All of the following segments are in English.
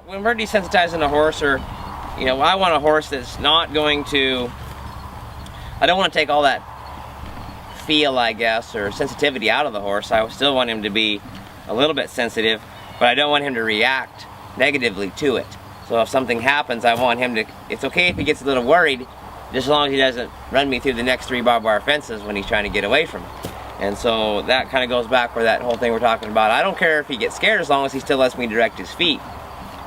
when we're desensitizing a horse, or I want a horse that's not going to, I don't want to take all that feel, I guess, or sensitivity out of the horse. I still want him to be a little bit sensitive, but I don't want him to react negatively to it. So if something happens, I want him to, it's okay if he gets a little worried, just as long as he doesn't run me through the next 3 barbed wire fences when he's trying to get away from it. And so that kind of goes back where that whole thing we're talking about. I don't care if he gets scared as long as he still lets me direct his feet.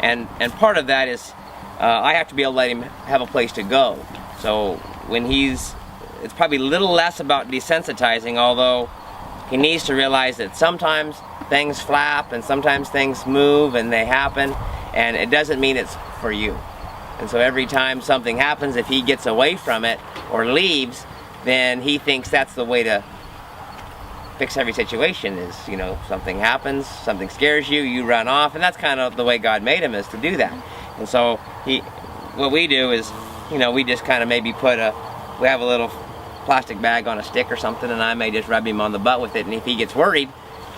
And part of that is I have to be able to let him have a place to go. So when it's probably a little less about desensitizing, although he needs to realize that sometimes things flap and sometimes things move and they happen, and it doesn't mean it's for you. And so every time something happens, if he gets away from it or leaves, then he thinks that's the way to fix every situation is, something happens, something scares you, you run off, and that's kind of the way God made him, is to do that. And so what we do is, we just kind of maybe we have a little plastic bag on a stick or something, and I may just rub him on the butt with it, and if he gets worried,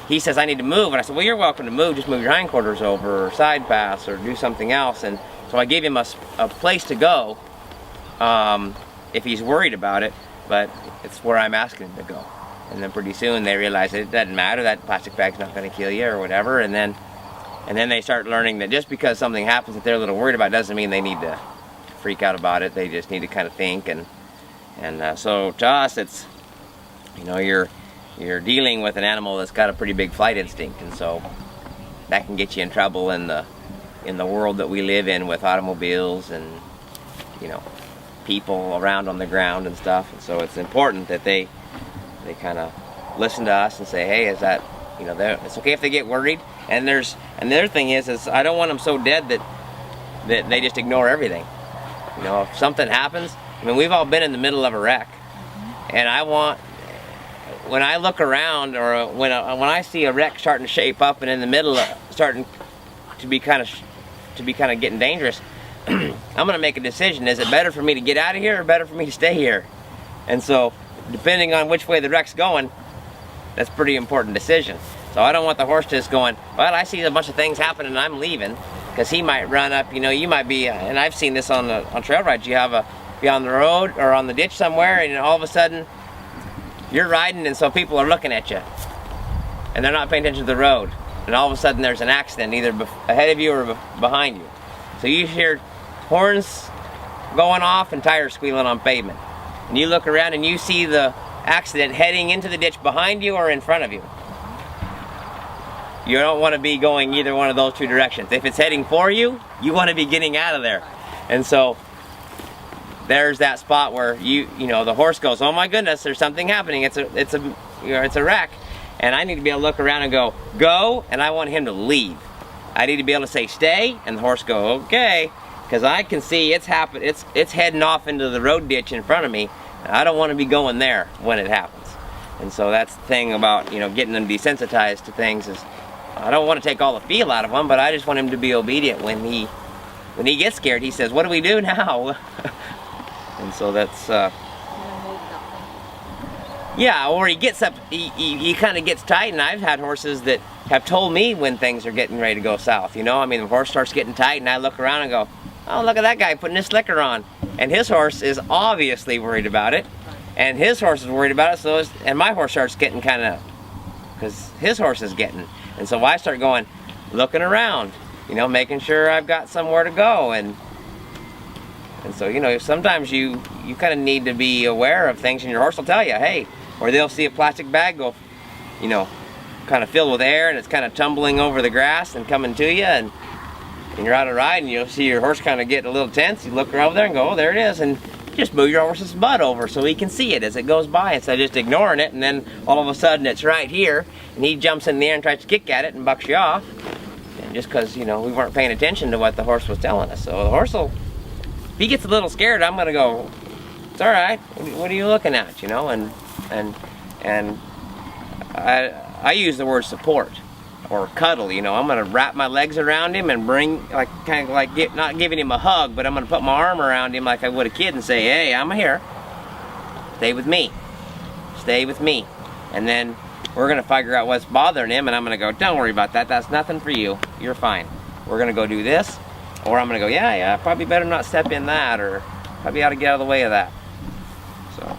he says, I need to move, and I said, well, you're welcome to move, just move your hindquarters over, or side pass, or do something else. And so I gave him a place to go if he's worried about it, but it's where I'm asking him to go. And then pretty soon they realize that it doesn't matter, that plastic bag's not going to kill you or whatever, and then they start learning that just because something happens that they're a little worried about doesn't mean they need to freak out about it. They just need to kind of think, and so to us it's, you're dealing with an animal that's got a pretty big flight instinct, and so that can get you in trouble in the world that we live in with automobiles and people around on the ground and stuff. And so it's important that they kind of listen to us and say, hey, is that, it's okay if they get worried. And the other thing is I don't want them so dead that they just ignore everything. If something happens, we've all been in the middle of a wreck, and when I look around, or when I see a wreck starting to shape up and in the middle starting to be kind of getting dangerous, I'm going to make a decision. Is it better for me to get out of here or better for me to stay here? And so depending on which way the wreck's going, that's a pretty important decision. So I don't want the horse just going, well, I see a bunch of things happening and I'm leaving, because he might run up, you might be, and I've seen this on trail rides, you be on the road or on the ditch somewhere, and all of a sudden you're riding, and so people are looking at you and they're not paying attention to the road, and all of a sudden there's an accident either ahead of you or behind you. So you hear horns going off and tires squealing on pavement, and you look around and you see the accident heading into the ditch behind you or in front of you. You don't want to be going either one of those two directions. If it's heading for you, you want to be getting out of there. And so there's that spot where the horse goes, oh my goodness, there's something happening. It's a wreck, and I need to be able to look around and go, and I want him to leave. I need to be able to say stay, and the horse go okay, because I can see it's heading off into the road ditch in front of me. I don't want to be going there when it happens. And so that's the thing about getting them desensitized to things, is I don't want to take all the feel out of him, but I just want him to be obedient. When he gets scared, he says, what do we do now? And so that's yeah, or he gets up, he kind of gets tight, and I've had horses that have told me when things are getting ready to go south. The horse starts getting tight, and I look around and go, oh, look at that guy putting his slicker on. And his horse is obviously worried about it, and his horse is worried about it, and my horse starts getting kind of, because his horse is getting. And so I start going, looking around, making sure I've got somewhere to go. And so, sometimes you kind of need to be aware of things, and your horse will tell you, hey, or they'll see a plastic bag go, kind of filled with air, and it's kind of tumbling over the grass and coming to you, and you're out of ride, and you'll see your horse kind of get a little tense. You look over there and go, oh, there it is, and just move your horse's butt over so he can see it as it goes by, instead of just ignoring it, and then all of a sudden it's right here, and he jumps in the air and tries to kick at it and bucks you off, and just because, we weren't paying attention to what the horse was telling us. So the horse will, if he gets a little scared, I'm going to go, it's all right, what are you looking at, and I use the word support or cuddle. I'm going to wrap my legs around him and bring, not giving him a hug, but I'm going to put my arm around him like I would a kid and say, hey, I'm here, stay with me, and then we're going to figure out what's bothering him, and I'm going to go, don't worry about that, that's nothing for you, you're fine. we're gonna go do this, or I'm gonna go, yeah, probably better not step in that, or probably ought to get out of the way of that. So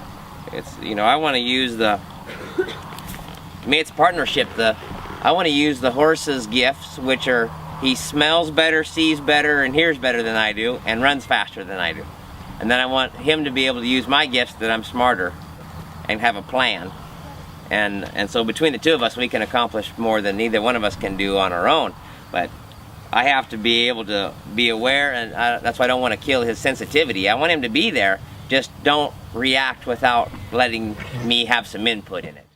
it's, you know, I want to use the, to me it's partnership. I want to use the horse's gifts, which are, he smells better, sees better, and hears better than I do, and runs faster than I do. And then I want him to be able to use my gifts, that I'm smarter and have a plan. And so between the two of us, we can accomplish more than either one of us can do on our own. But I have to be able to be aware, and that's why I don't want to kill his sensitivity. I want him to be there, just don't react without letting me have some input in it.